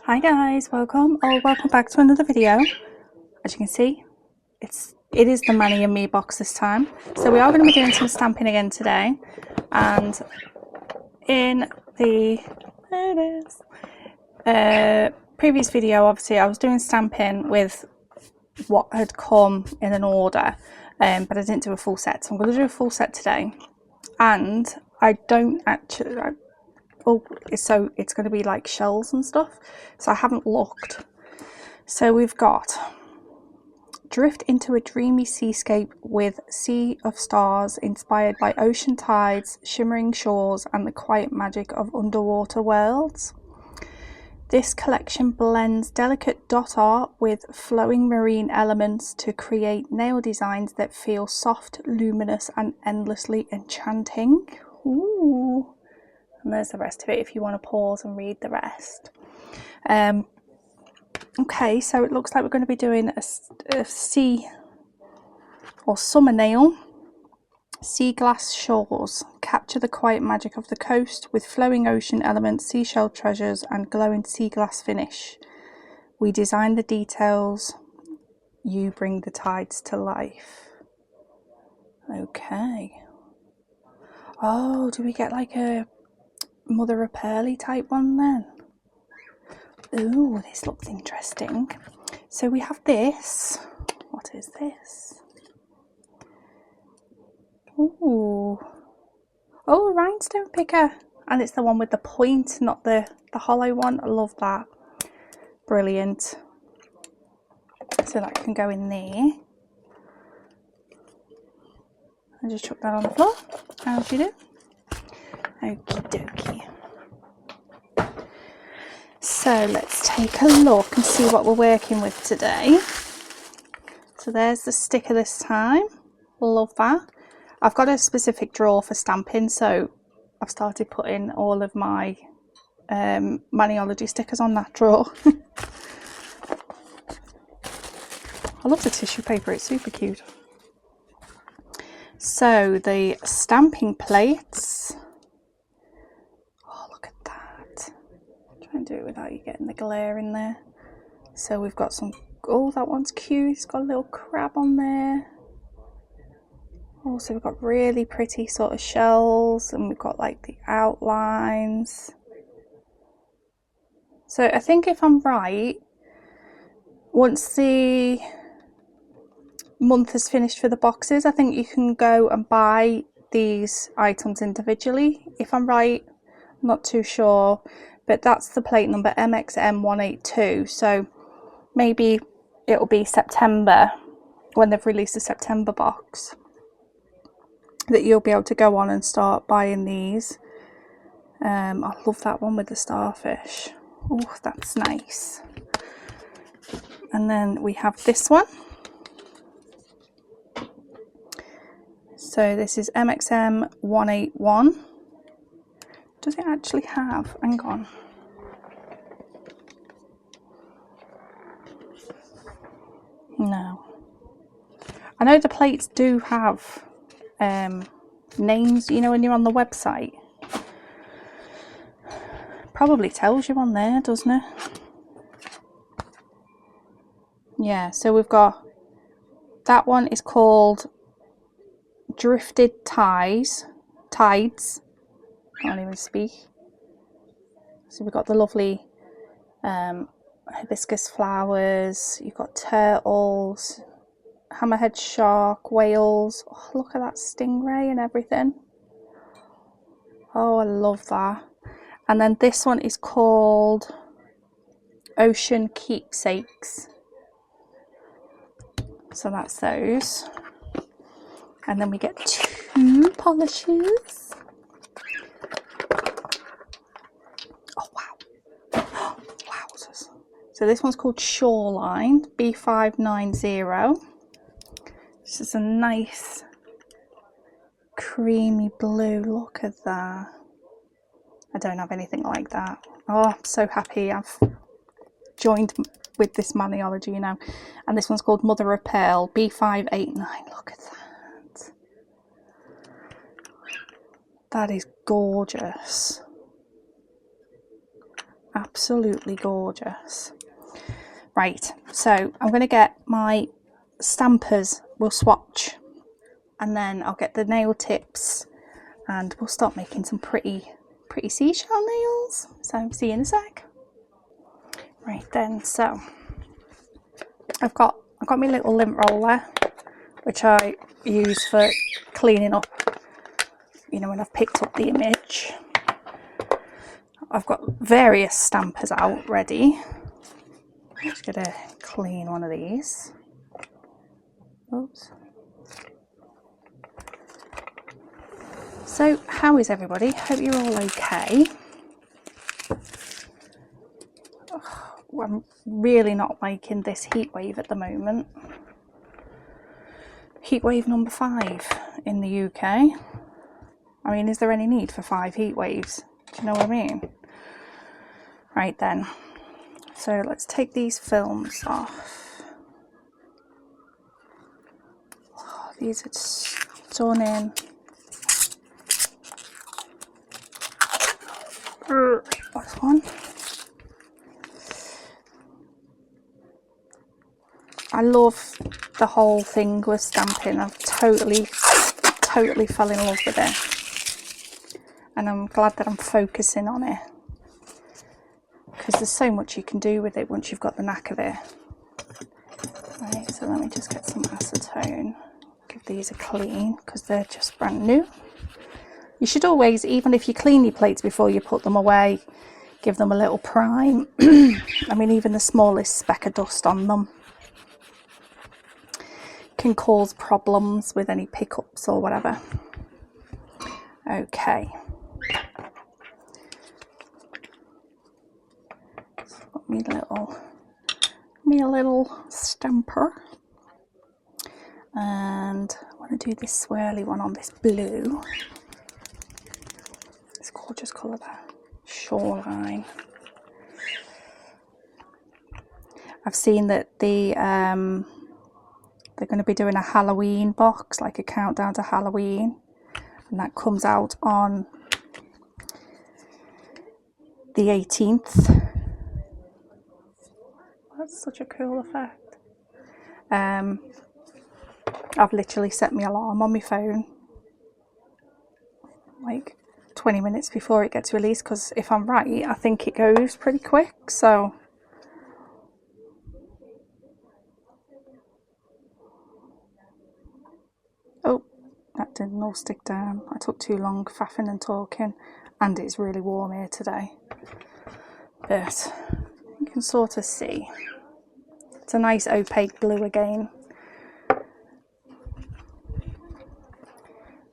Hi guys, welcome back to another video. As you can see, it is the Manny and Me box this time. So we are going to be doing some stamping again today, and in the previous video, obviously I was doing stamping with what had come in an order, but I didn't do a full set, so I'm going to do a full set today. And I don't actually, so it's going to be like shells and stuff, so I haven't looked. So we've got drift into a dreamy seascape with sea of stars inspired by ocean tides, shimmering shores and the quiet magic of underwater worlds. This collection blends delicate dot art with flowing marine elements to create nail designs that feel soft, luminous and endlessly enchanting. Ooh. And there's the rest of it if you want to pause and read the rest. Okay, so it looks like we're going to be doing a sea or summer nail. Sea glass shores capture the quiet magic of the coast with flowing ocean elements, seashell treasures and glowing sea glass finish. We design the details, you bring the tides to life. Okay. Oh, do we get like a mother of pearl type one then? Ooh, this looks interesting. So we have this. What is this? Ooh. Oh, a rhinestone picker. And it's the one with the point, not the hollow one. I love that. Brilliant. So that can go in there. I just chuck that on the floor. How do you do? Okie dokie. So let's take a look and see what we're working with today. So there's the sticker this time. Love that. I've got a specific drawer for stamping, so I've started putting all of my Maniology stickers on that drawer. I love the tissue paper, it's super cute. So the stamping plates. Oh, look at that. Try and do it without you getting the glare in there. So we've got some, oh, that one's cute. It's got a little crab on there. Also, we've got really pretty sort of shells, and we've got like the outlines. So I think if I'm right, once the month is finished for the boxes, I think you can go and buy these items individually. If I'm right, I'm not too sure, but that's the plate number MXM182. So maybe it'll be September when they've released the September box that you'll be able to go on and start buying these. I love that one with the starfish. Oh, that's nice. And then we have this one. So this is MXM 181. Does it actually have, hang on. No. I know the plates do have names, you know, when you're on the website. Probably tells you on there, doesn't it? Yeah, so we've got, that one is called Drifted Tides. Can't even speak. So we've got the lovely hibiscus flowers, you've got turtles, hammerhead shark, whales. Oh, look at that stingray and everything. Oh, I love that. And then this one is called Ocean Keepsakes. So that's those. And then we get 2 polishes. Oh, wow. Wowzers. So this one's called Shoreline B590. This is a nice creamy blue. Look at that. I don't have anything like that. Oh, I'm so happy I've joined with this Maniology, you know. And this one's called Mother of Pearl B589. Look at that. That is gorgeous. absolutely gorgeous. Right, so I'm going to get my stampers, we'll swatch, and then I'll get the nail tips and we'll start making some pretty seashell nails. So see you in a sec. Right then, so I've got my little lint roller, which I use for cleaning up, you know, when I've picked up the image. I've got various stampers out ready. I'm just going to clean one of these. Oops. So, how is everybody? Hope you're all okay. Oh, I'm really not liking this heat wave at the moment. Heat wave number 5 in the UK. I mean, is there any need for 5 heat waves? Do you know what I mean? Right then. So let's take these films off. Oh, these are stunning. What's one? I love the whole thing with stamping. I've totally fell in love with it. And I'm glad that I'm focusing on it. Because there's so much you can do with it once you've got the knack of it. Right, so let me just get some acetone. Give these a clean because they're just brand new. You should always, even if you clean your plates before you put them away, give them a little prime. I mean, even the smallest speck of dust on them can cause problems with any pickups or whatever. Okay. Got me a little stamper. And I want to do this swirly one on this blue. This gorgeous colour there. Shoreline. I've seen that they're going to be doing a Halloween box, like a countdown to Halloween, and that comes out on the 18th. That's such a cool effect. I've literally set my alarm on my phone like 20 minutes before it gets released, because if I'm right, I think it goes pretty quick. So oh, that didn't all stick down. I took too long faffing and talking, and it's really warm here today, but you can sort of see it's a nice opaque blue again.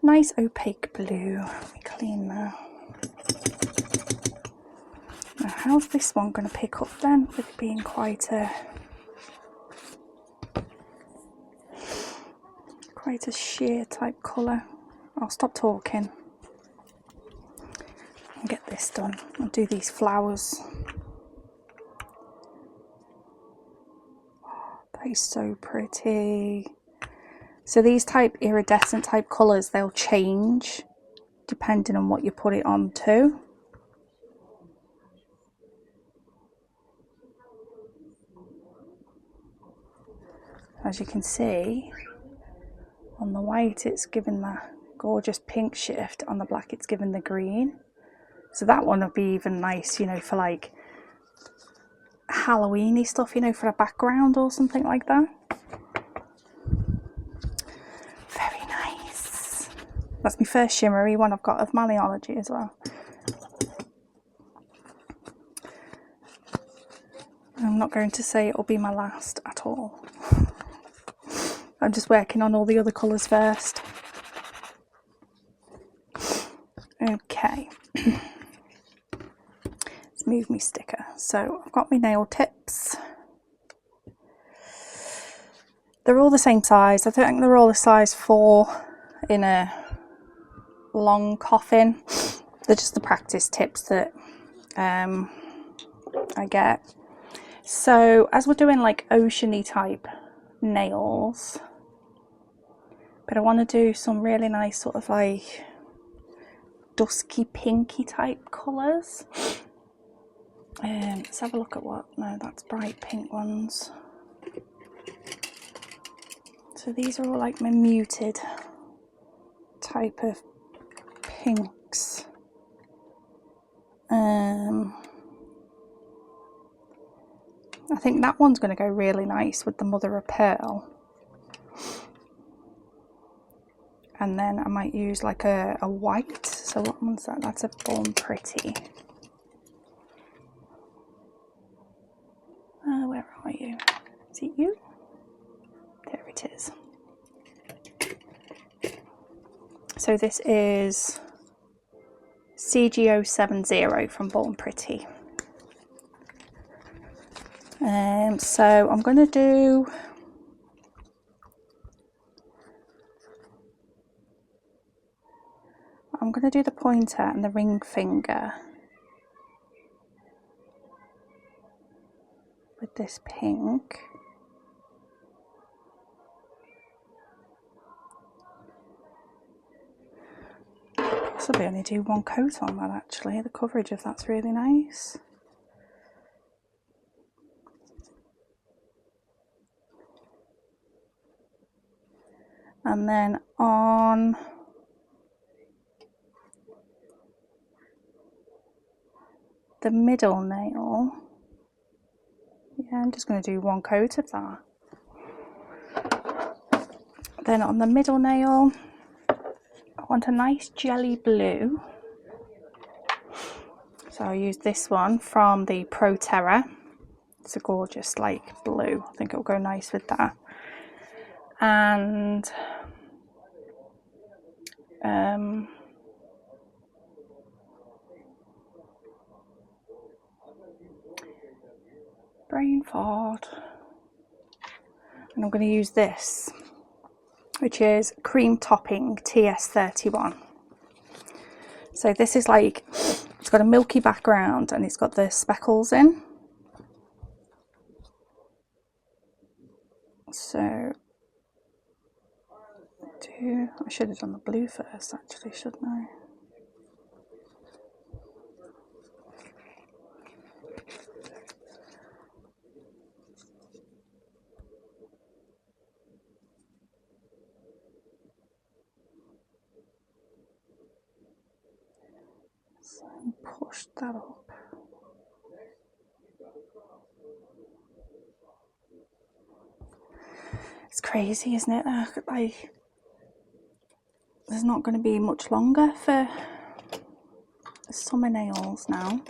Nice opaque blue. Let me clean now. Now, how's this one going to pick up then, with it being quite a sheer type colour? I'll stop talking and get this done. I'll do these flowers. Oh, that is so pretty. So these type iridescent type colours, they'll change depending on what you put it onto. As you can see, on the white it's given that gorgeous pink shift, on the black it's given the green. So that one would be even nice, you know, for like Halloweeny stuff, you know, for a background or something like that. Very nice. That's my first shimmery one I've got of Maniology as well. I'm not going to say it'll be my last at all. I'm just working on all the other colours first. Okay. Let's move my sticker. So I've got my nail tips. They're all the same size. I think they're all a size 4 in a long coffin. They're just the practice tips that I get. So as we're doing like oceany type nails, but I want to do some really nice sort of like dusky pinky type colours. Let's have a look at what, no, that's bright pink ones. So these are all like my muted type of pinks. I think that one's going to go really nice with the mother of pearl. And then I might use like a white. So what one's that? That's a Born Pretty. Where are you? Is it you? There it is. So this is CG070 from Born Pretty. So I'm going to do the pointer and the ring finger with this pink. Possibly only do one coat on that actually, the coverage of that's really nice. And then on the middle nail, yeah, I'm just going to do one coat of that. Then on the middle nail, I want a nice jelly blue. So I'll use this one from the Pro Terra. It's a gorgeous like blue. I think it'll go nice with that. And brain fart. And I'm going to use this, which is Cream Topping TS31. So this is like, it's got a milky background and it's got the speckles in. So I should have done the blue first actually, shouldn't I? So push that up. It's crazy, isn't it? Like, there's not going to be much longer for the summer nails now. You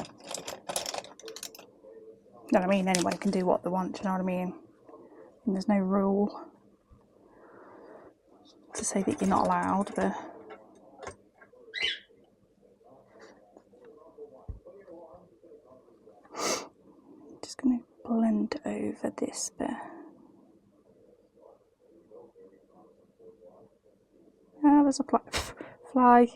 know what I mean? Anyone can do what they want, do you know what I mean? And there's no rule to say that you're not allowed, but just going to blend over this bit. Ah, there's a fly.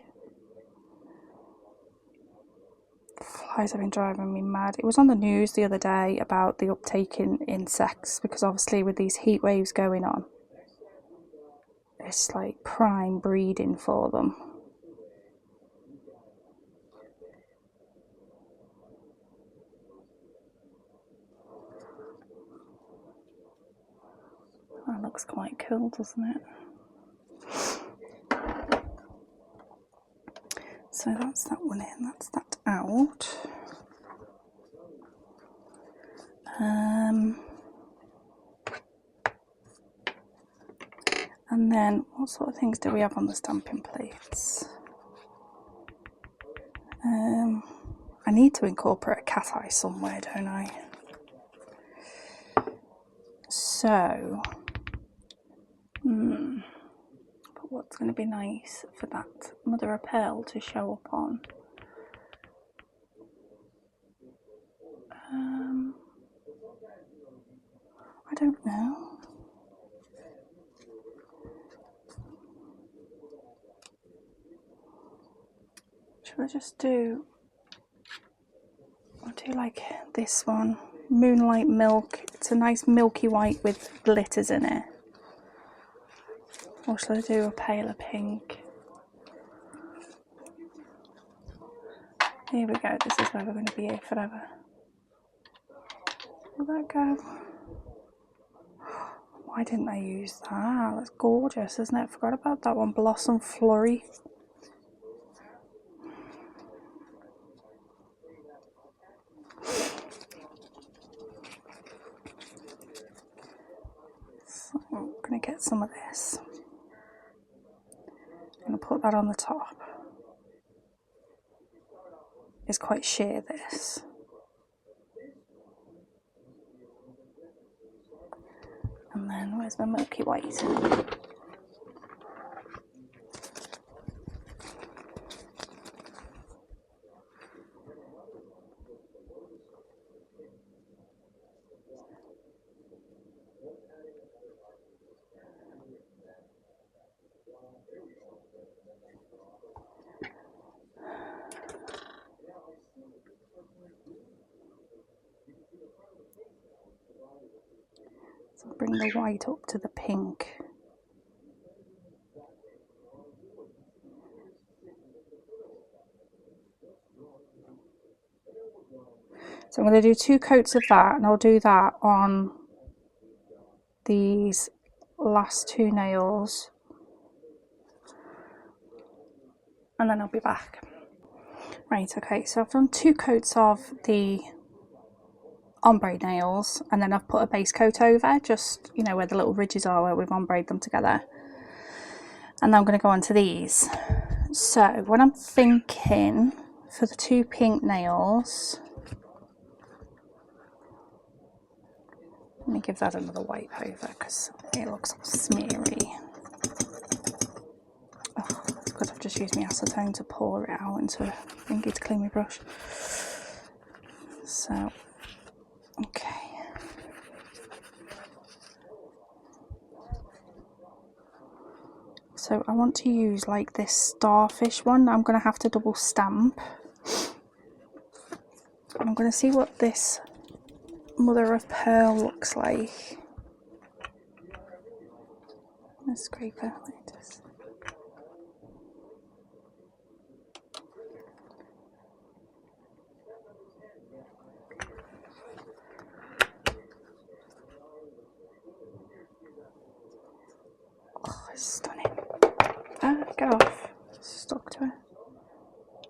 Flies have been driving me mad. It was on the news the other day about the uptake in insects, because obviously with these heat waves going on, it's like prime breeding for them. That looks quite cool, doesn't it? So that's that one in, that's that out. And then what sort of things do we have on the stamping plates? I need to incorporate a cat eye somewhere, don't I? So, but what's going to be nice for that mother of pearl to show up on? I don't know. Should I just do, I'll do like this one, Moonlight Milk. It's a nice milky white with glitters in it. Or shall I do a paler pink? Here we go, this is where we're going to be here forever. Will that go? Why didn't I use that? That's gorgeous, isn't it? Forgot about that one. Blossom Flurry. So I'm going to get some of this. I'm going to put that on the top. It's quite sheer, this. And then where's my Milky White? So bring the white up to the pink. So I'm going to do 2 coats of that, and I'll do that on these last 2 nails, and then I'll be back. Right, okay, so I've done 2 coats of the ombre nails, and then I've put a base coat over, just, you know, where the little ridges are where we've ombre them together. And then I'm going to go on to these. So what I'm thinking for the 2 pink nails, let me give that another wipe over because it looks smeary. Oh, it's because I've just used my acetone to pour it out into a thingy to clean my brush. So, okay. So I want to use like this starfish one. I'm going to have to double stamp. I'm going to see what this mother of pearl looks like. A scraper like this. Oh, it's stunning. Ah, get off. It's stuck to it.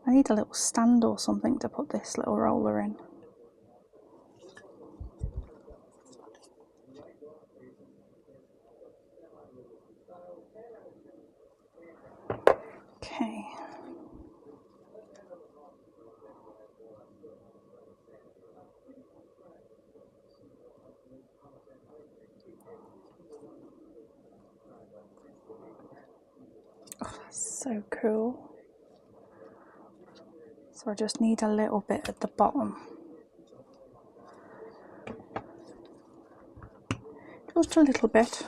I need a little stand or something to put this little roller in. Okay. Oh, that's so cool. So I just need a little bit at the bottom. Just a little bit.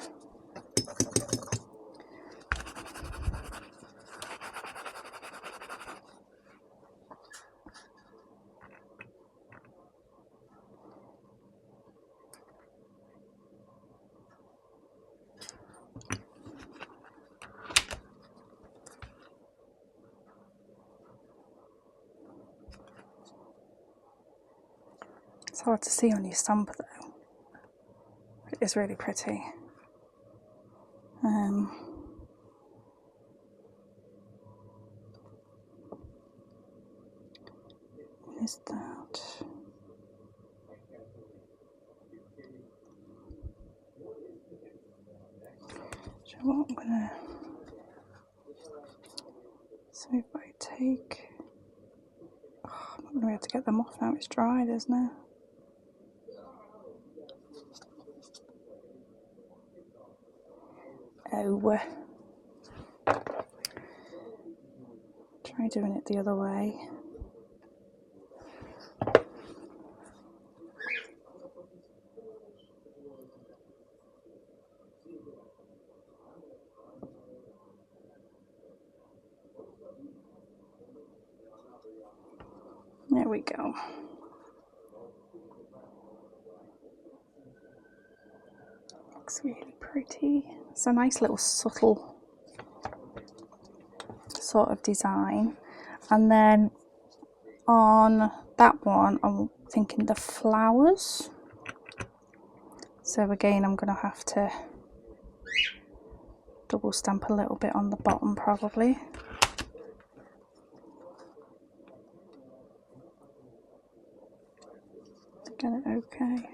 It's hard to see on your stamp though. It is really pretty. What is that? So what I'm gonna, so if I take, oh, I'm not gonna be able to get them off now, it's dried, isn't it? Oh, try doing it the other way. There we go. Looks really pretty. It's a nice little subtle sort of design. And then on that one, I'm thinking the flowers. So again, I'm going to have to double stamp a little bit on the bottom probably. To get it okay.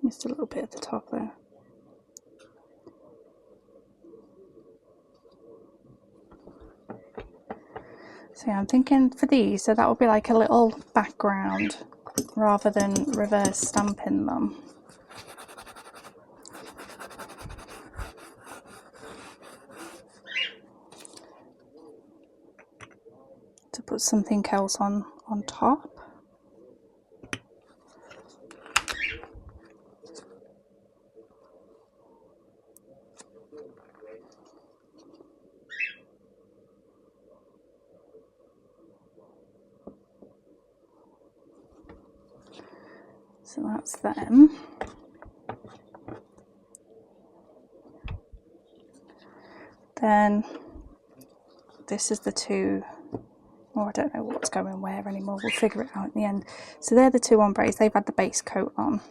Missed a little bit at the top there. So yeah, I'm thinking for these, so that would be like a little background rather than reverse stamping them. To put something else on top. So that's them. Then this is the two, oh, I don't know what's going where anymore, we'll figure it out in the end. So they're the two ombres, they've had the base coat on.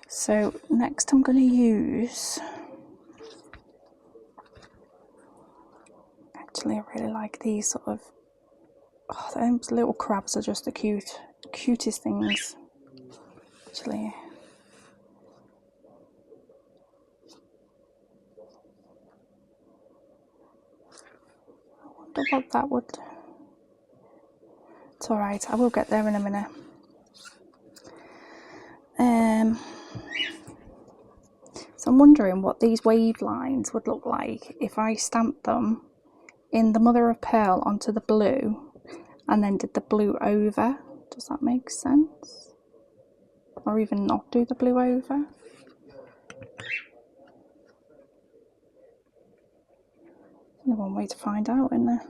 So next I'm going to use, actually I really like these sort of, oh, those little crabs are just the cutest things, actually. I wonder what that would, it's alright, I will get there in a minute. So I'm wondering what these wave lines would look like if I stamped them in the mother of pearl onto the blue and then did the blue over. Does that make sense? Or even not do the blue over? There's one way to find out, isn't there?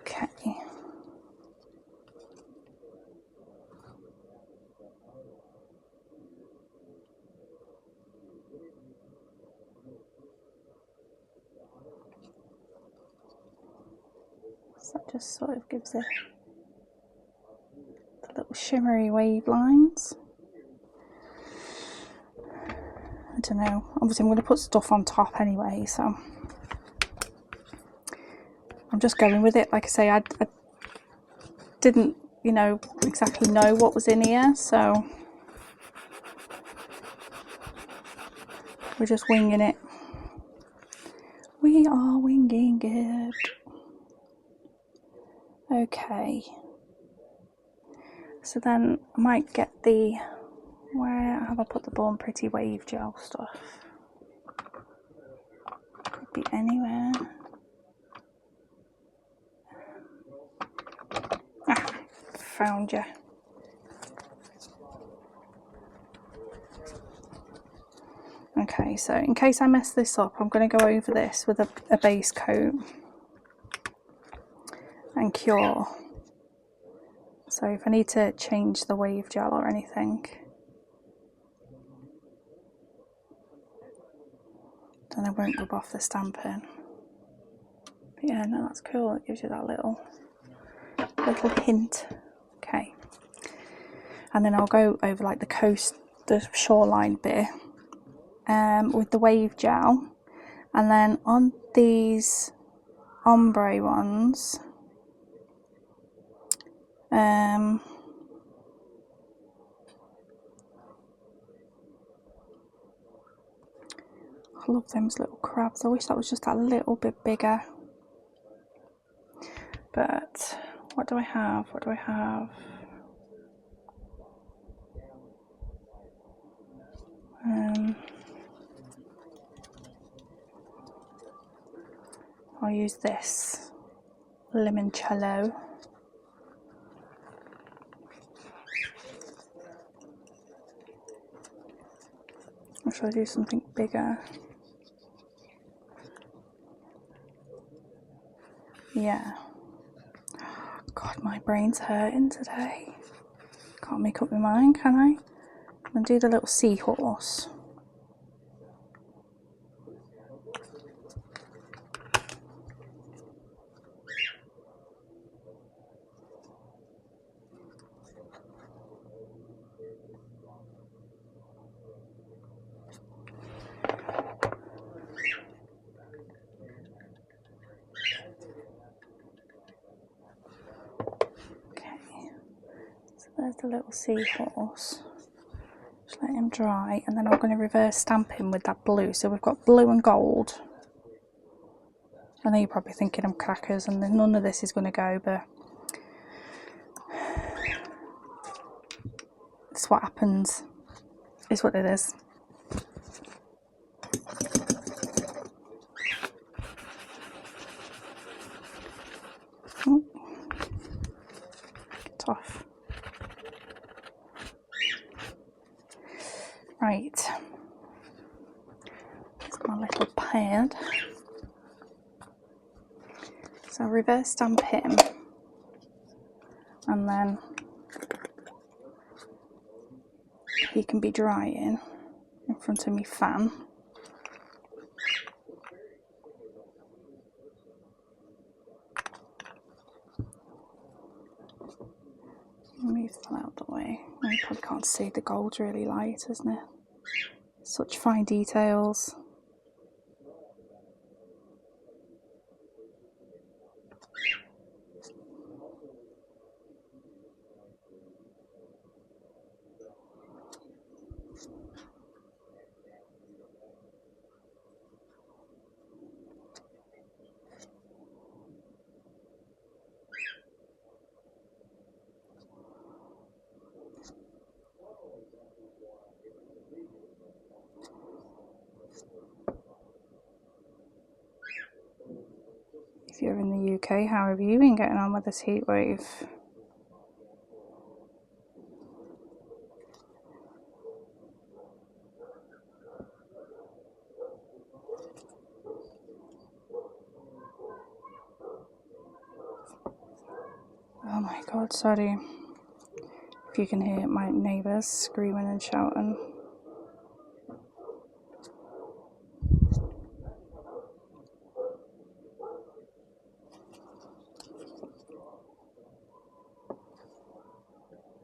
Okay. So that just sort of gives it the little shimmery wave lines. I don't know, obviously I'm going to put stuff on top anyway, so I'm just going with it. Like I say, I didn't, you know, exactly know what was in here, so we're just winging it. We are winging it. Okay. So then I might get the, where have I put the Born Pretty wave gel stuff? Could be anywhere. Ah, found you. Okay, so in case I mess this up, I'm going to go over this with a base coat and cure. So if I need to change the wave gel or anything, then I won't rub off the stamping. But yeah, no, that's cool. It gives you that little hint. Okay, and then I'll go over like the shoreline bit with the wave gel, and then on these ombre ones, I love those little crabs. I wish that was just a little bit bigger. But what do I have? What do I have? I'll use this limoncello. Or should I do something bigger? Yeah. God, my brain's hurting today. Can't make up my mind, can I? I'm going to do the little seahorse. There's the little seahorse. Just let him dry, and then I'm going to reverse stamp him with that blue. So we've got blue and gold. I know you're probably thinking I'm crackers and none of this is going to go, but it's what happens. It's what it is. Oh. Get off. Right, here's my little pad. So I'll reverse stamp him, and then he can be drying in front of me fan. Move that out of the way. You probably can't see, the gold's really light, isn't it? Such fine details. If you're in the UK, how have you been getting on with this heat wave? Oh my god, sorry if you can hear my neighbours screaming and shouting.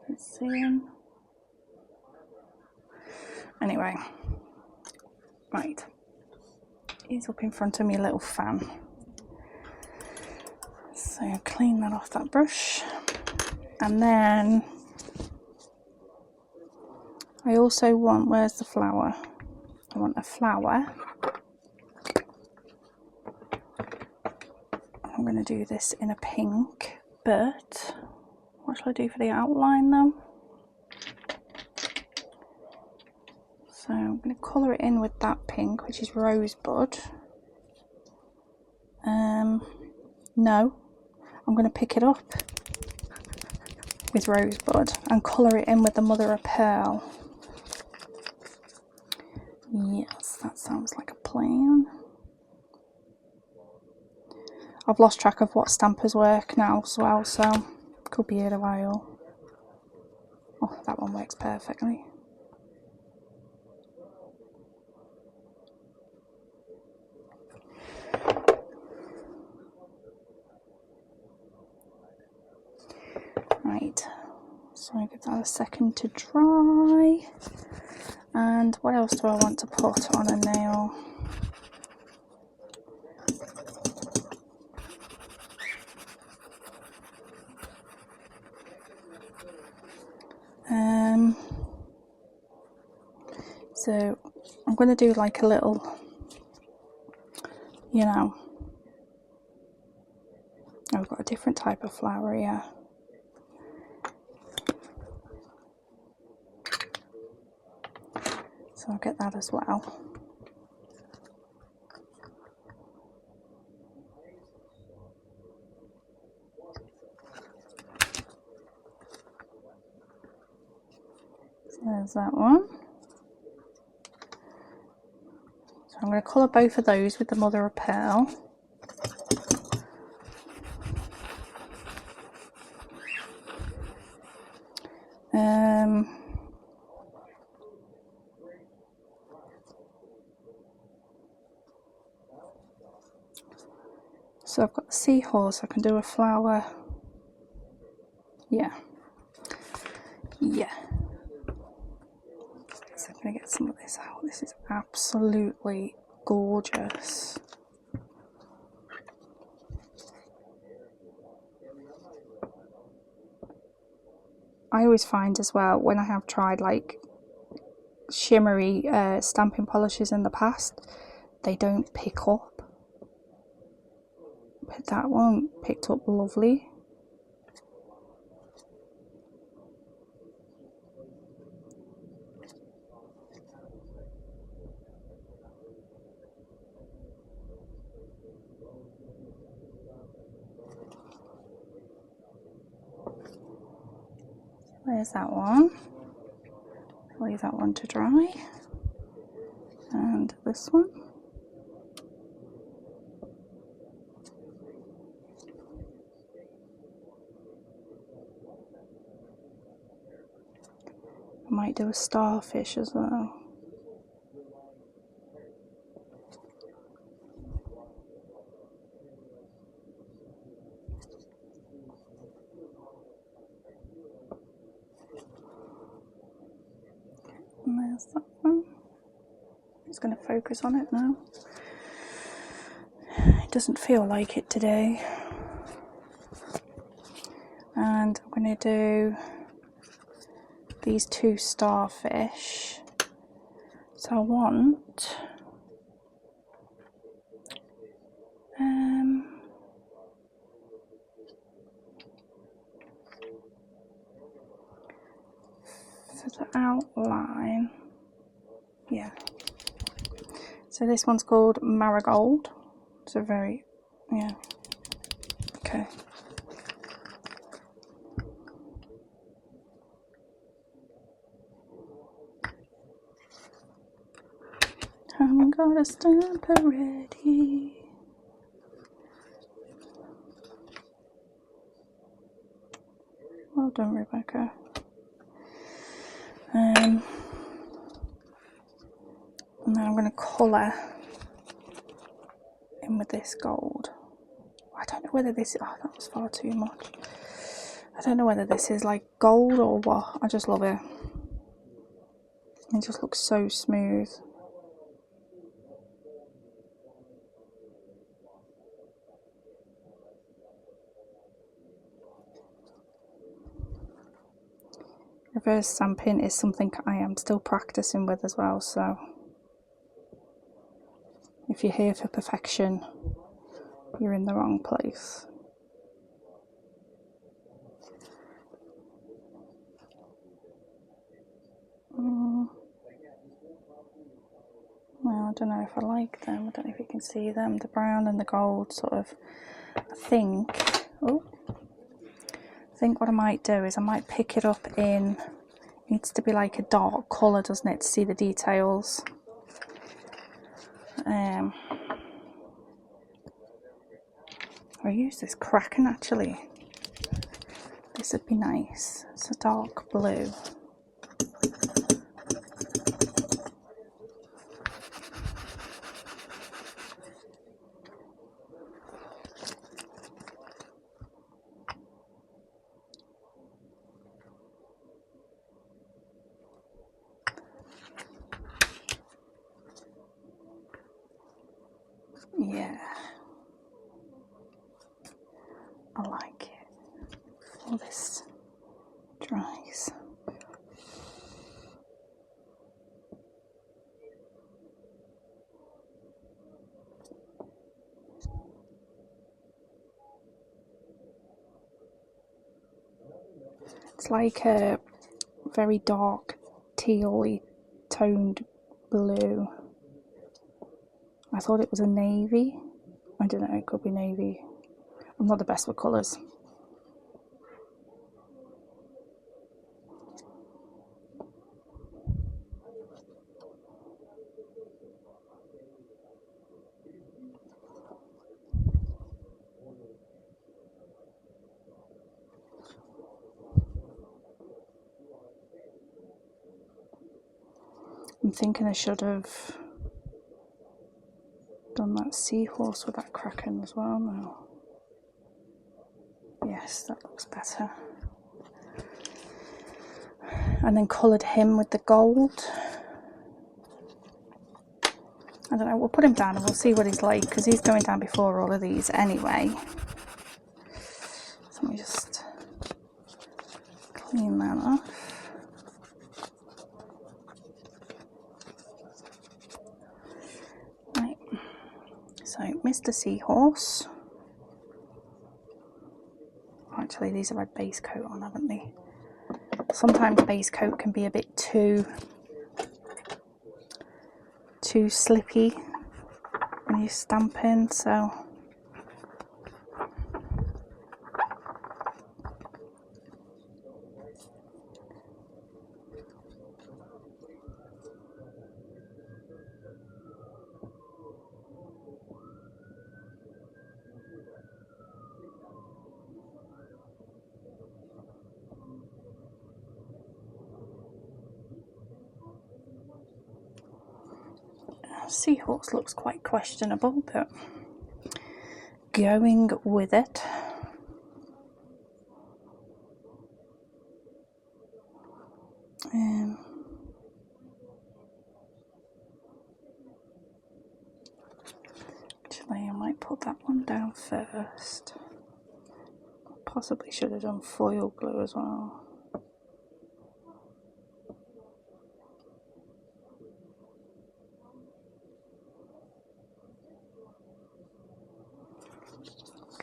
Let's see. Anyway, right, he's up in front of me, a little fan. So clean that off that brush, and then I also want, where's the flower? I want a flower. I'm going to do this in a pink, but what shall I do for the outline though? So I'm going to colour it in with that pink, which is Rosebud. No, I'm going to pick it up with Rosebud and colour it in with the Mother of Pearl. Yes, that sounds like a plan. I've lost track of what stampers work now as well, so could be here a while. Oh, that one works perfectly. Right, so I give that a second to dry. And what else do I want to put on a nail? So I'm going to do like a little you know. I've got a different type of flower here. So I'll get that as well. So there's that one. So I'm going to colour both of those with the mother of pearl. So I've got the seahorse, I can do a flower. Yeah. So I'm going to get some of this out. This is absolutely gorgeous. I always find as well, when I have tried like shimmery stamping polishes in the past, they don't pick up. But that one picked up lovely. There's that one. Leave that one to dry. And this one. I might do a starfish as well. And there's that one. I'm just going to focus on it now. It doesn't feel like it today. And I'm going to do these two starfish. So I want for the outline, yeah. So this one's called Marigold. It's a very, yeah, okay. Haven't got a stamper ready. Well done, Rebecca. And then I'm going to colour in with this gold. I don't know whether this, oh, that was far too much. I don't know whether this is like gold or what. I just love it. It just looks so smooth. Reverse stamping is something I am still practicing with as well, so if you're here for perfection, you're in the wrong place. Well, I don't know if I like them. I don't know if you can see them. The brown and the gold sort of, I think what I might do is I might pick it up in, it needs to be like a dark colour, doesn't it, to see the details. I'll use this Kraken actually. This would be nice. It's a dark blue. Yeah, I like it. All this dries. It's like a very dark teal-y toned blue. I thought it was a navy. I don't know, it could be navy. I'm not the best with colours. I'm thinking I should have done that seahorse with that kraken as well now. Yes, that looks better. And then coloured him with the gold. I don't know, we'll put him down and we'll see what he's like, because he's going down before all of these anyway. So let me just clean that off. Right, so Mr. Seahorse. Actually, these have had base coat on, haven't they? Sometimes base coat can be a bit too slippy when you're stamping, so Seahorse looks quite questionable, but going with it. Actually, I might put that one down first. Possibly should have done foil glue as well.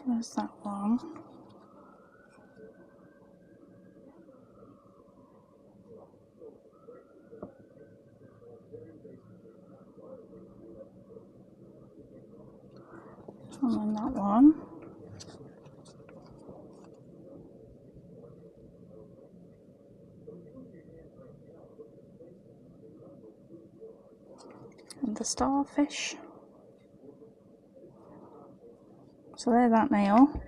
There's that one. And then that one. And the starfish. So there's that nail.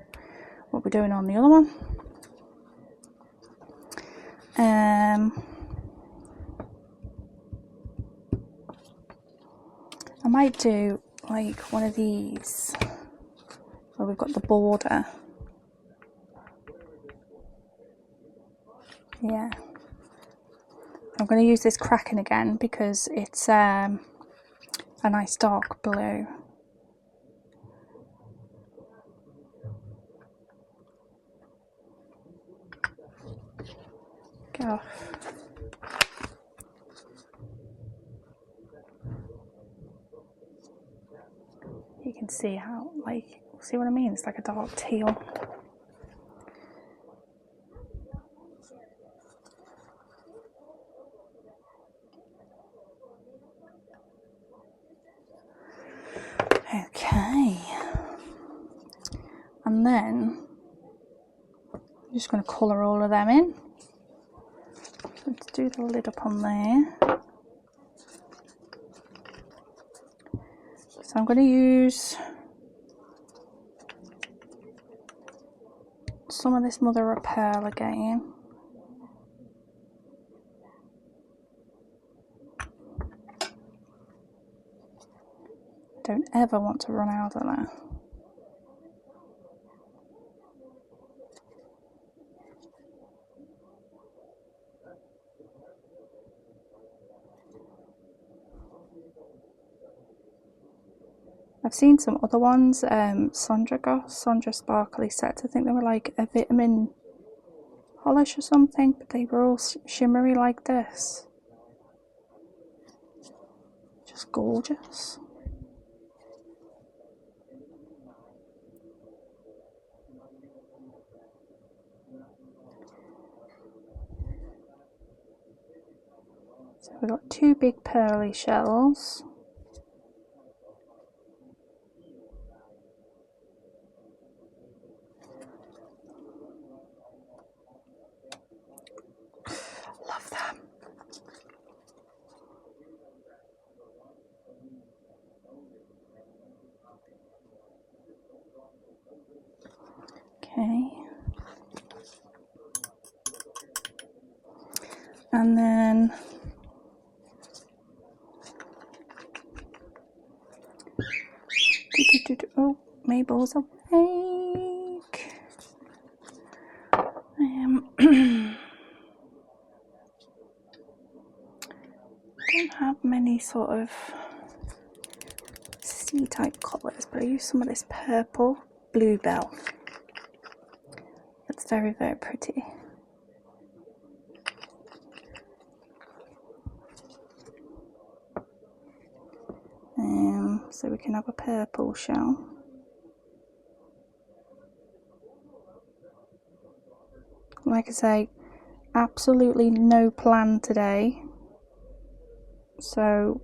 What we're doing on the other one. I might do like one of these where we've got the border. Yeah. I'm going to use this kraken again because it's a nice dark blue. Get off. You can see how, like, see what I mean? It's like a dark teal. Okay. And then I'm just going to colour all of them in. Let's do the lid up on there. So I'm going to use some of this mother of pearl again. Don't ever want to run out of that. I've seen some other ones, Sondra Sparkly sets. I think they were like a vitamin polish or something, but they were all shimmery like this. Just gorgeous. So we've got two big pearly shells. Love that. Okay. And then oh, Mabel's awake. Don't have many sort of C-type colours, but I use some of this purple bluebell. It's very, very pretty. So we can have a purple shell. Like I say, absolutely no plan today. So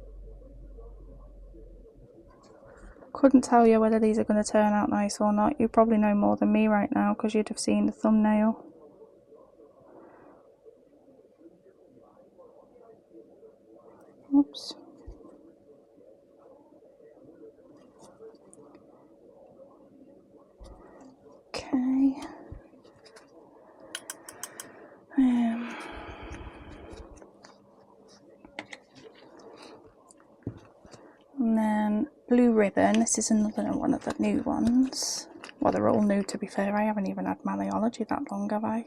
couldn't tell you whether these are going to turn out nice or not. You probably know more than me right now because you'd have seen the thumbnail. Oops. Okay. And then blue ribbon. This is another one of the new ones. Well, they're all new, to be fair. I haven't even had Maniology that long, have I?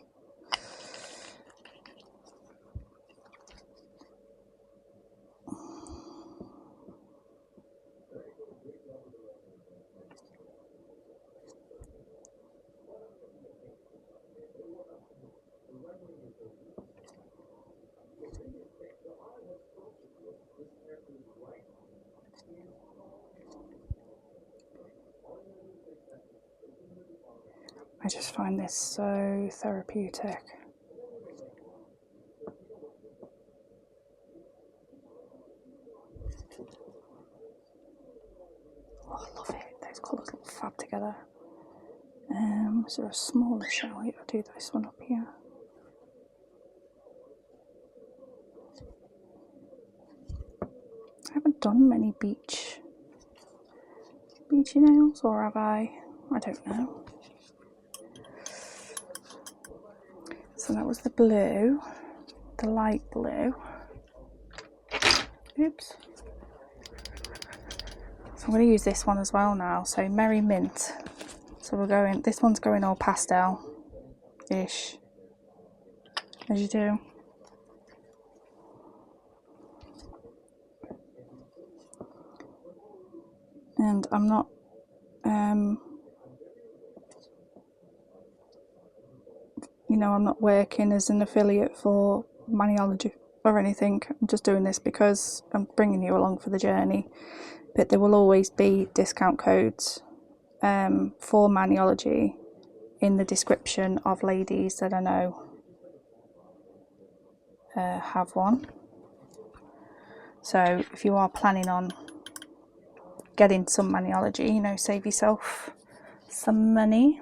I just find this so therapeutic. Oh, I love it. Those colours look fab together. Is there a smaller shell? I'll do this one up here. I haven't done many beachy nails, or have I? I don't know. So that was the blue, the light blue. Oops. So I'm going to use this one as well now. So Merry Mint. So we're going, this one's going all pastel-ish, as you do. And I'm not, you know, I'm not working as an affiliate for Maniology or anything. I'm just doing this because I'm bringing you along for the journey. But there will always be discount codes for Maniology in the description of ladies that I know have one. So if you are planning on getting some Maniology, you know, save yourself some money.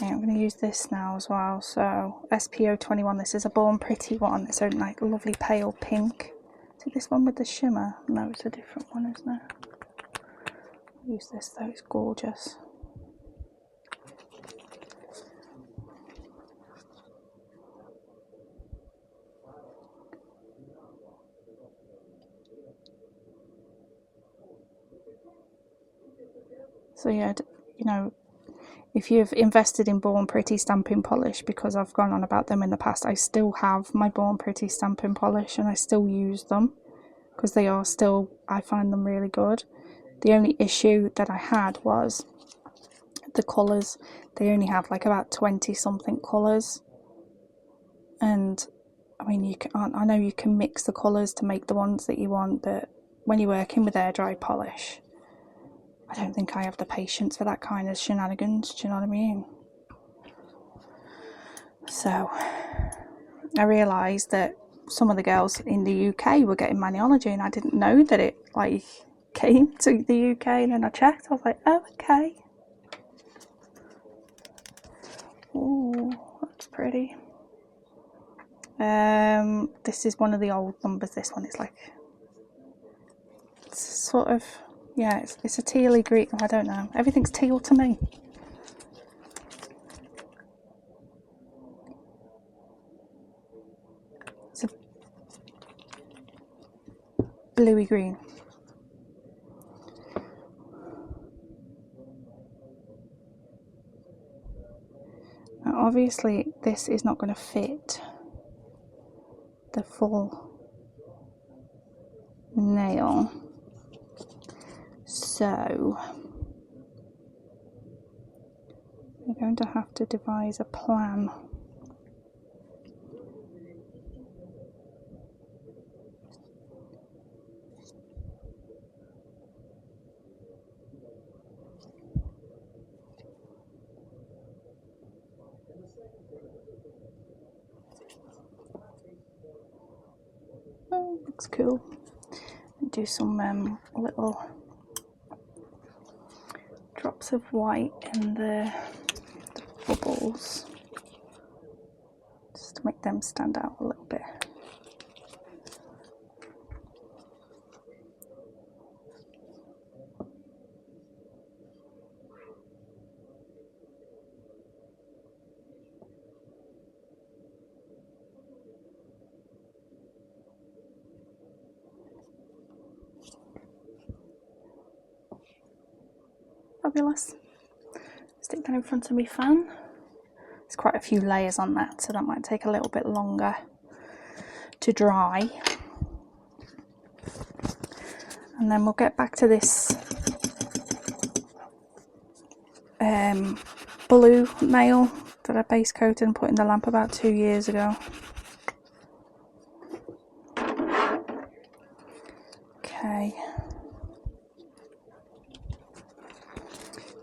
Yeah, I'm going to use this now as well. So SPO21, this is a Born Pretty one. It's a like lovely pale pink. Is it this one with the shimmer? No, it's a different one, isn't it? I'll use this though, it's gorgeous. So yeah, you know, if you've invested in Born Pretty stamping polish, because I've gone on about them in the past, I still have my Born Pretty stamping polish and I still use them because they are still, I find them really good. The only issue that I had was the colours. They only have like about 20 something colours, and I mean, you can, I know you can mix the colours to make the ones that you want, but when you're working with air dry polish, I don't think I have the patience for that kind of shenanigans, do you know what I mean? So I realised that some of the girls in the UK were getting Maniology, and I didn't know that it like came to the UK, and then I checked. I was like, oh, okay. Oh, that's pretty. This is one of the old numbers. This one, it's like, it's sort of, yeah, it's a tealy green. I don't know. Everything's teal to me. It's a bluey green. Now, obviously, this is not going to fit the full nail, so we're going to have to devise a plan. Oh, looks cool. Do some little drops of white in the bubbles, just to make them stand out a little bit. Fabulous. Stick that in front of my fan. There's quite a few layers on that, so that might take a little bit longer to dry. And then we'll get back to this blue nail that I base coated and put in the lamp about 2 years ago. Okay.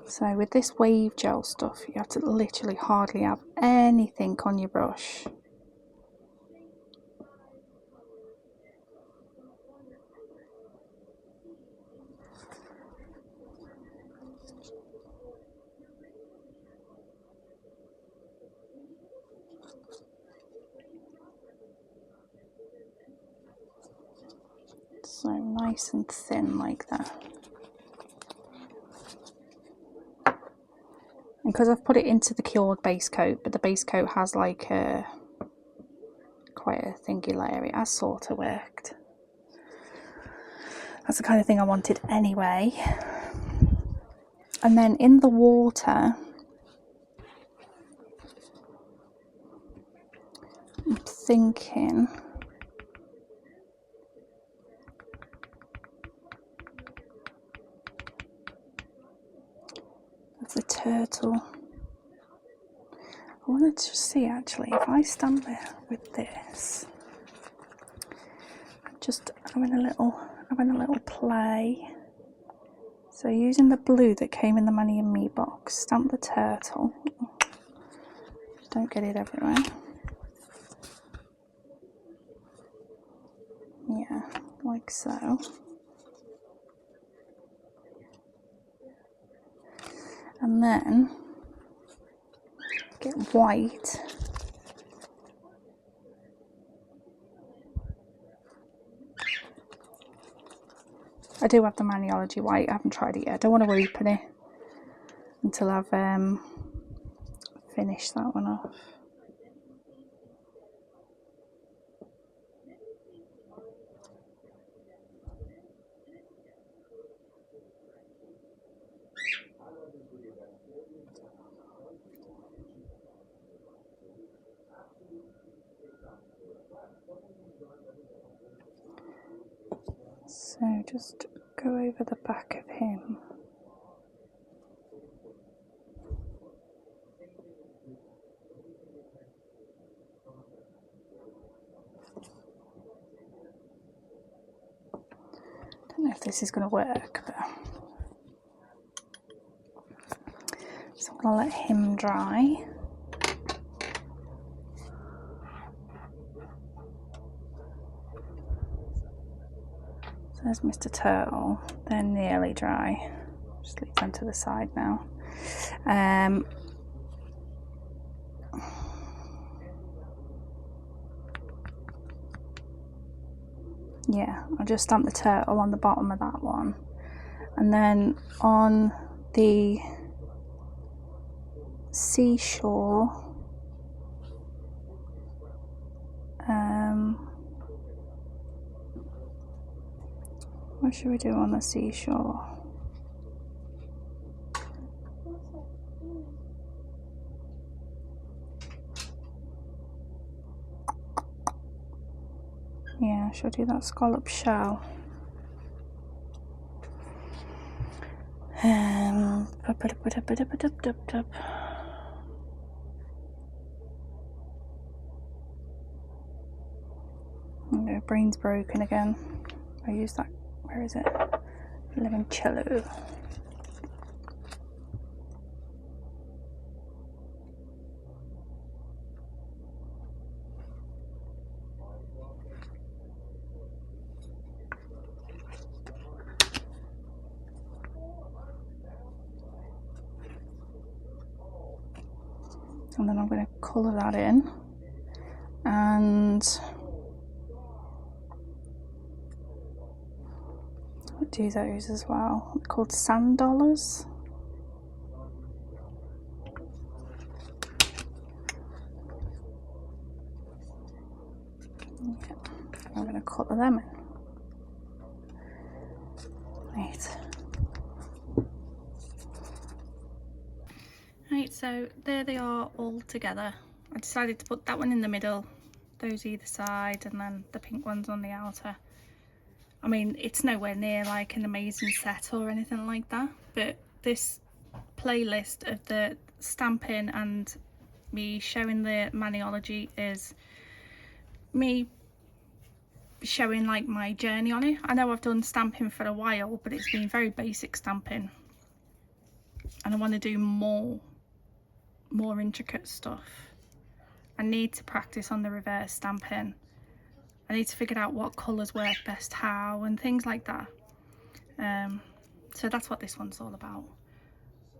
So with this wave gel stuff, you have to literally hardly have anything on your brush. So nice and thin like that. And because I've put it into the cured base coat, but the base coat has like quite a thingy layer, it has sort of worked. That's the kind of thing I wanted anyway. And then in the water, I'm thinking of the turtle. I wanted to see actually if I stand there with this, just having a little play. So using the blue that came in the Money and Me box, stamp the turtle. Don't get it everywhere. Yeah, like so. And then get white. I do have the Maniology white, I haven't tried it yet. I don't want to open it until I've finished that one off. So just go over the back of him. Don't know if this is going to work, but so I'm going to let him dry. There's Mr. Turtle. They're nearly dry. Just leave them to the side now. Yeah, I'll just stamp the turtle on the bottom of that one. And then on the seashore, what should we do on the seashore? Yeah, I should do that scallop shell. My brain's broken again. I use that. Where is it? Limoncello. And then I'm going to colour that in, and I'll do those as well. They're called sand dollars. Okay. I'm going to colour them in. Right. Right, so there they are all together. I decided to put that one in the middle, those either side, and then the pink ones on the outer. I mean, it's nowhere near like an amazing set or anything like that, but this playlist of the stamping and me showing the Maniology is me showing like my journey on it. I know I've done stamping for a while, but it's been very basic stamping, and I want to do more intricate stuff. I need to practice on the reverse stamping. I need to figure out what colours work best how and things like that. So that's what this one's all about.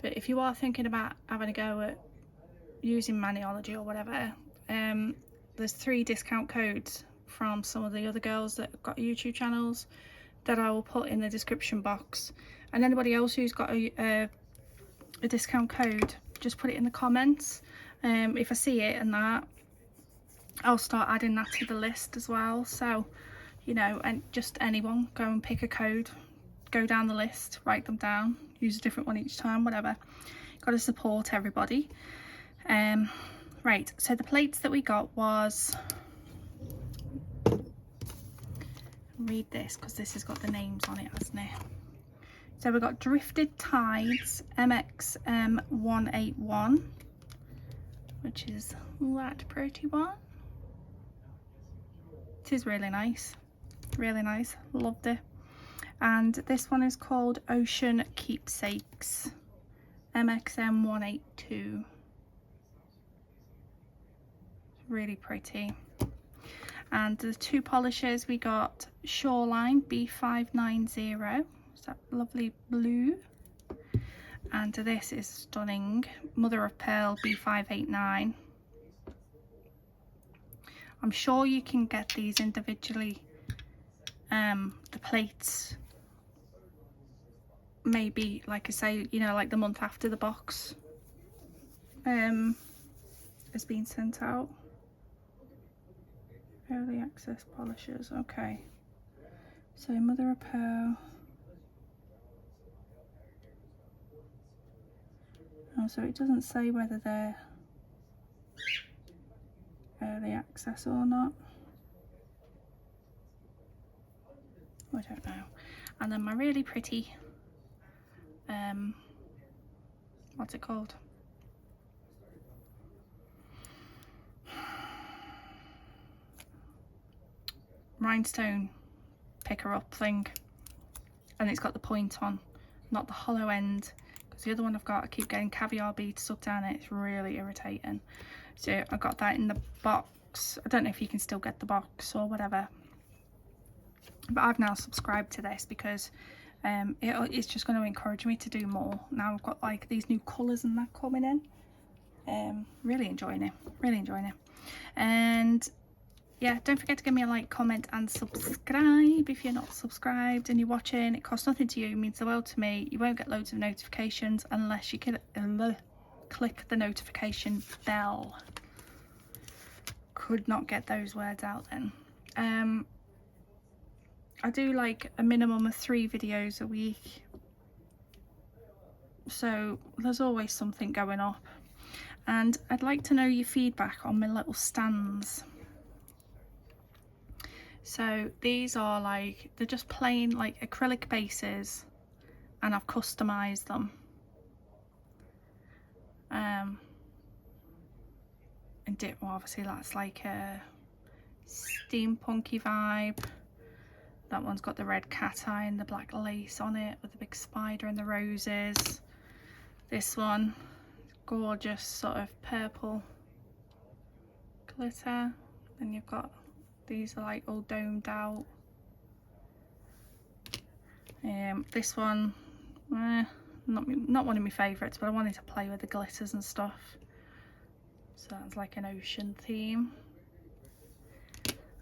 But if you are thinking about having a go at using Maniology or whatever, there's 3 discount codes from some of the other girls that have got YouTube channels that I will put in the description box. And anybody else who's got a discount code, just put it in the comments. If I see it and that, I'll start adding that to the list as well. So, you know, and just anyone, go and pick a code, go down the list, write them down, use a different one each time, whatever. Got to support everybody. Right, so the plates that we got was, read this because this has got the names on it, hasn't it? So we got Drifted Tides MXM 181, which is that pretty one. It is really nice, loved it. And this one is called Ocean Keepsakes MXM 182. Really pretty. And the 2 polishes we got Shoreline B590, it's that lovely blue, and this is stunning, Mother of Pearl B589. I'm sure you can get these individually, the plates, maybe like I say, you know, like the month after the box has been sent out. Early access polishes, okay. So Mother of Pearl. Oh, so it doesn't say whether they're early access or not. I don't know. And then my really pretty, what's it called? Rhinestone picker up thing, and it's got the point on, not the hollow end, because the other one I've got, I keep getting caviar beads stuck down it. It's really irritating. So I got that in the box. I don't know if you can still get the box or whatever. but I've now subscribed to this because it's just going to encourage me to do more. Now I've got like these new colours and that coming in. Really enjoying it, really enjoying it. And yeah, don't forget to give me a like, comment and subscribe if you're not subscribed and you're watching. It costs nothing to you, it means the world to me. You won't get loads of notifications unless you click the notification bell. Could not get those words out then. I do like a minimum of 3 videos a week, so there's always something going up. And I'd like to know your feedback on my little stands. So these are like, they're just plain like acrylic bases, and I've customized them. And well, obviously that's like a steampunky vibe. That one's got the red cat eye and the black lace on it with the big spider and the roses. This one, gorgeous sort of purple glitter. Then you've got, these are like all domed out. This one, not one of my favourites, but I wanted to play with the glitters and stuff. So that's like an ocean theme.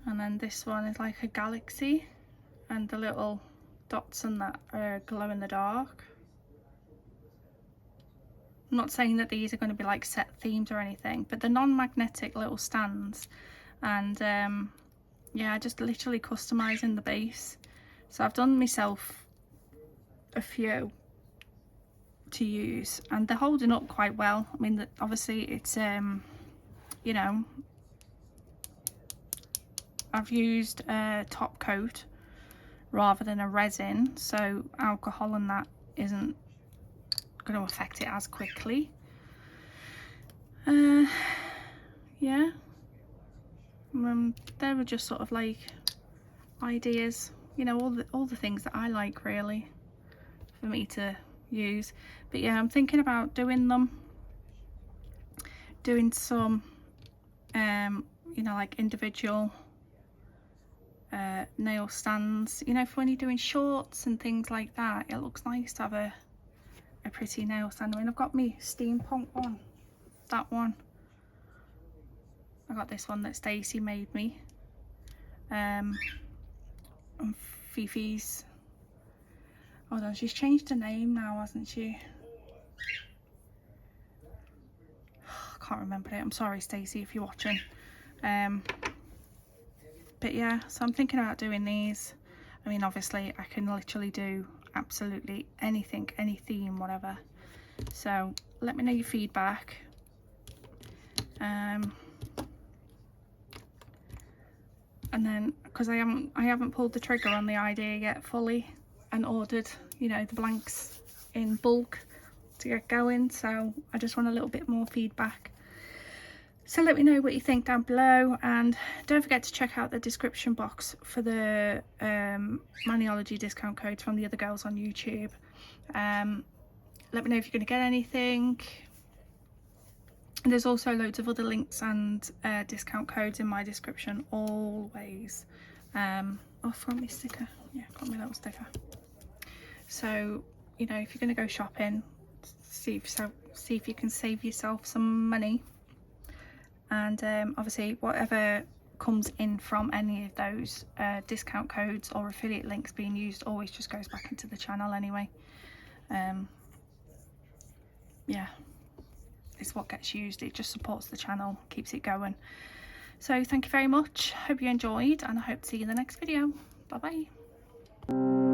And then this one is like a galaxy, and the little dots and that are glow in the dark. I'm not saying that these are going to be like set themes or anything, but they're non-magnetic little stands. And yeah, just literally customizing the base. So I've done myself a few to use, and they're holding up quite well. I mean, obviously it's you know, I've used a top coat rather than a resin, so alcohol and that isn't going to affect it as quickly. Yeah, they were just sort of like ideas, you know, all the things that I like really for me to use. But yeah, I'm thinking about doing some you know, like individual nail stands, you know, for when you're doing shorts and things like that. It looks nice to have a pretty nail stand. I mean, I've got me steampunk one, that one. I got this one that Stacey made me, and Fifi's, hold on, she's changed her name now, hasn't she? I can't remember it. I'm sorry, Stacey, if you're watching. But yeah, so I'm thinking about doing these. I mean, obviously I can literally do absolutely anything, any theme, whatever. So let me know your feedback. And then, because I haven't pulled the trigger on the idea yet fully and ordered, you know, the blanks in bulk to get going, so I just want a little bit more feedback. So let me know what you think down below, and don't forget to check out the description box for the Maniology discount codes from the other girls on YouTube. Let me know if you're going to get anything. There's also loads of other links and discount codes in my description always. Oh, I've got my sticker. Yeah, I've got my little sticker. So, you know, if you're going to go shopping, see if you can save yourself some money. And obviously whatever comes in from any of those discount codes or affiliate links being used always just goes back into the channel anyway. Yeah, it's what gets used. It just supports the channel, keeps it going. So thank you very much. Hope you enjoyed, and I hope to see you in the next video. Bye bye.